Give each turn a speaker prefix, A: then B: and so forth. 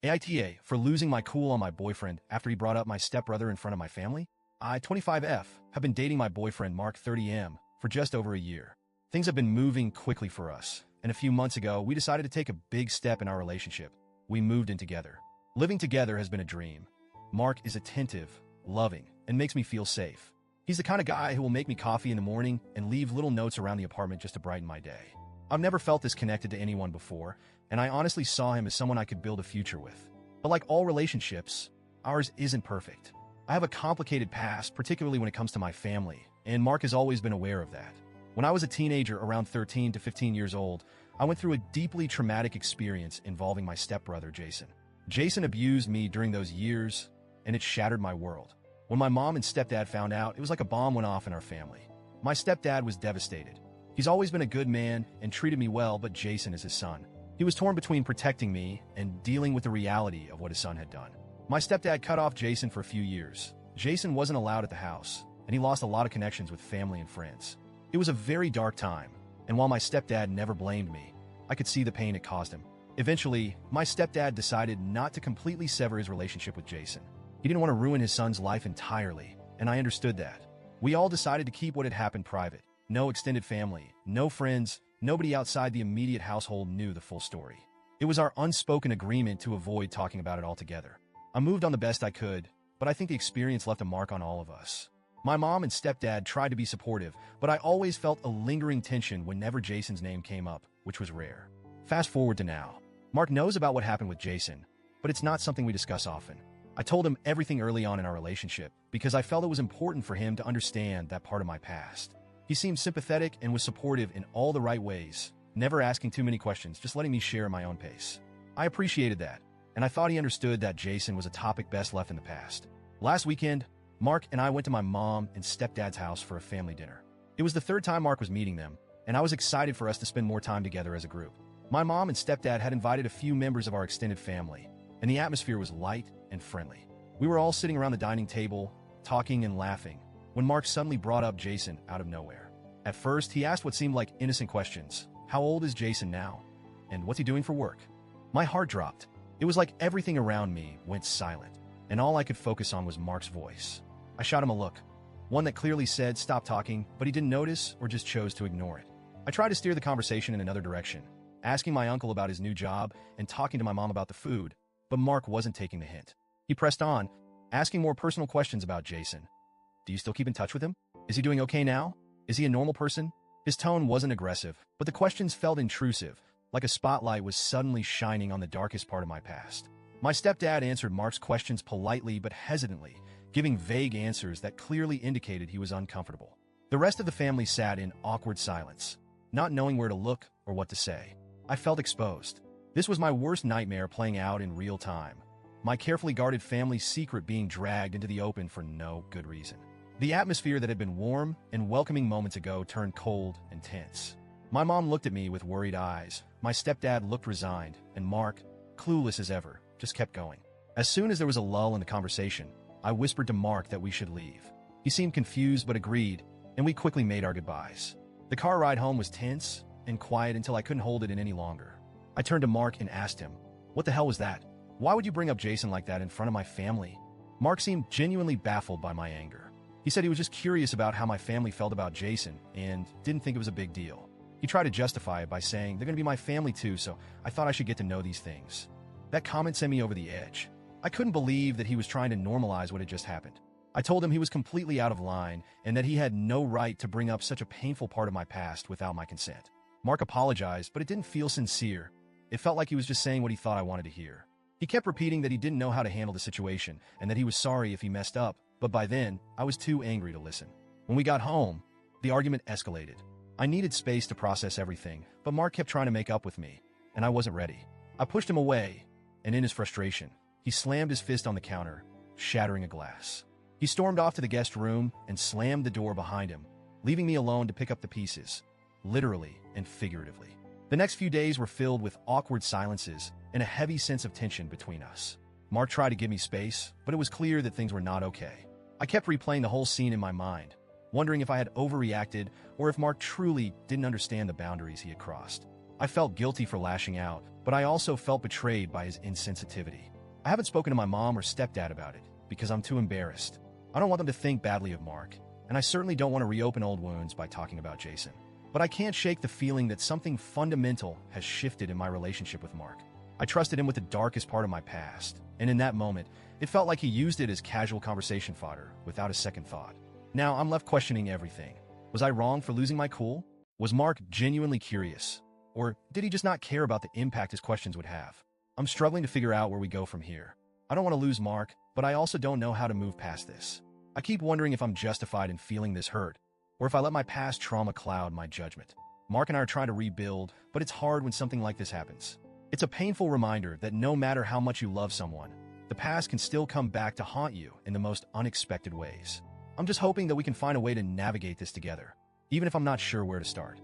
A: AITA for losing my cool on my boyfriend after he brought up my stepbrother in front of my family. I, 25F, have been dating my boyfriend Mark 30M for just over a year. Things have been moving quickly for us, and a few months ago, we decided to take a big step in our relationship. We moved in together. Living together has been a dream. Mark is attentive, loving, and makes me feel safe. He's the kind of guy who will make me coffee in the morning and leave little notes around the apartment just to brighten my day. I've never felt this connected to anyone before, and I honestly saw him as someone I could build a future with. But like all relationships, ours isn't perfect. I have a complicated past, particularly when it comes to my family, and Mark has always been aware of that. When I was a teenager, around 13 to 15 years old, I went through a deeply traumatic experience involving my stepbrother, Jason. Jason abused me during those years, and it shattered my world. When my mom and stepdad found out, it was like a bomb went off in our family. My stepdad was devastated. He's always been a good man and treated me well, but Jason is his son. He was torn between protecting me and dealing with the reality of what his son had done. My stepdad cut off Jason for a few years. Jason wasn't allowed at the house, and he lost a lot of connections with family and friends. It was a very dark time, and while my stepdad never blamed me, I could see the pain it caused him. Eventually, my stepdad decided not to completely sever his relationship with Jason. He didn't want to ruin his son's life entirely, and I understood that. We all decided to keep what had happened private. No extended family, no friends, nobody outside the immediate household knew the full story. It was our unspoken agreement to avoid talking about it altogether. I moved on the best I could, but I think the experience left a mark on all of us. My mom and stepdad tried to be supportive, but I always felt a lingering tension whenever Jason's name came up, which was rare. Fast forward to now. Mark knows about what happened with Jason, but it's not something we discuss often. I told him everything early on in our relationship because I felt it was important for him to understand that part of my past. He seemed sympathetic and was supportive in all the right ways, never asking too many questions, just letting me share at my own pace. I appreciated that, and I thought he understood that Jason was a topic best left in the past. Last weekend, Mark and I went to my mom and stepdad's house for a family dinner. It was the third time Mark was meeting them, and I was excited for us to spend more time together as a group. My mom and stepdad had invited a few members of our extended family, and the atmosphere was light and friendly. We were all sitting around the dining table, talking and laughing, when Mark suddenly brought up Jason out of nowhere. At first, he asked what seemed like innocent questions. How old is Jason now? And what's he doing for work? My heart dropped. It was like everything around me went silent, and all I could focus on was Mark's voice. I shot him a look, one that clearly said stop talking, but he didn't notice or just chose to ignore it. I tried to steer the conversation in another direction, asking my uncle about his new job and talking to my mom about the food, but Mark wasn't taking the hint. He pressed on, asking more personal questions about Jason. Do you still keep in touch with him? Is he doing okay now? Is he a normal person? His tone wasn't aggressive, but the questions felt intrusive, like a spotlight was suddenly shining on the darkest part of my past. My stepdad answered Mark's questions politely but hesitantly, giving vague answers that clearly indicated he was uncomfortable. The rest of the family sat in awkward silence, not knowing where to look or what to say. I felt exposed. This was my worst nightmare playing out in real time. My carefully guarded family's secret being dragged into the open for no good reason. The atmosphere that had been warm and welcoming moments ago turned cold and tense. My mom looked at me with worried eyes. My stepdad looked resigned, and Mark, clueless as ever, just kept going. As soon as there was a lull in the conversation, I whispered to Mark that we should leave. He seemed confused but agreed, and we quickly made our goodbyes. The car ride home was tense and quiet until I couldn't hold it in any longer. I turned to Mark and asked him, "What the hell was that? Why would you bring up Jason like that in front of my family?" Mark seemed genuinely baffled by my anger. He said he was just curious about how my family felt about Jason and didn't think it was a big deal. He tried to justify it by saying, they're going to be my family too, so I thought I should get to know these things. That comment sent me over the edge. I couldn't believe that he was trying to normalize what had just happened. I told him he was completely out of line and that he had no right to bring up such a painful part of my past without my consent. Mark apologized, but it didn't feel sincere. It felt like he was just saying what he thought I wanted to hear. He kept repeating that he didn't know how to handle the situation and that he was sorry if he messed up, but by then, I was too angry to listen. When we got home, the argument escalated. I needed space to process everything, but Mark kept trying to make up with me, and I wasn't ready. I pushed him away, and in his frustration, he slammed his fist on the counter, shattering a glass. He stormed off to the guest room and slammed the door behind him, leaving me alone to pick up the pieces, literally and figuratively. The next few days were filled with awkward silences and a heavy sense of tension between us. Mark tried to give me space, but it was clear that things were not okay. I kept replaying the whole scene in my mind, wondering if I had overreacted or if Mark truly didn't understand the boundaries he had crossed. I felt guilty for lashing out, but I also felt betrayed by his insensitivity. I haven't spoken to my mom or stepdad about it because I'm too embarrassed. I don't want them to think badly of Mark, and I certainly don't want to reopen old wounds by talking about Jason. But I can't shake the feeling that something fundamental has shifted in my relationship with Mark. I trusted him with the darkest part of my past, and in that moment, it felt like he used it as casual conversation fodder without a second thought. Now I'm left questioning everything. Was I wrong for losing my cool? Was Mark genuinely curious? Or did he just not care about the impact his questions would have? I'm struggling to figure out where we go from here. I don't want to lose Mark, but I also don't know how to move past this. I keep wondering if I'm justified in feeling this hurt, or if I let my past trauma cloud my judgment. Mark and I are trying to rebuild, but it's hard when something like this happens. It's a painful reminder that no matter how much you love someone, the past can still come back to haunt you in the most unexpected ways. I'm just hoping that we can find a way to navigate this together, even if I'm not sure where to start.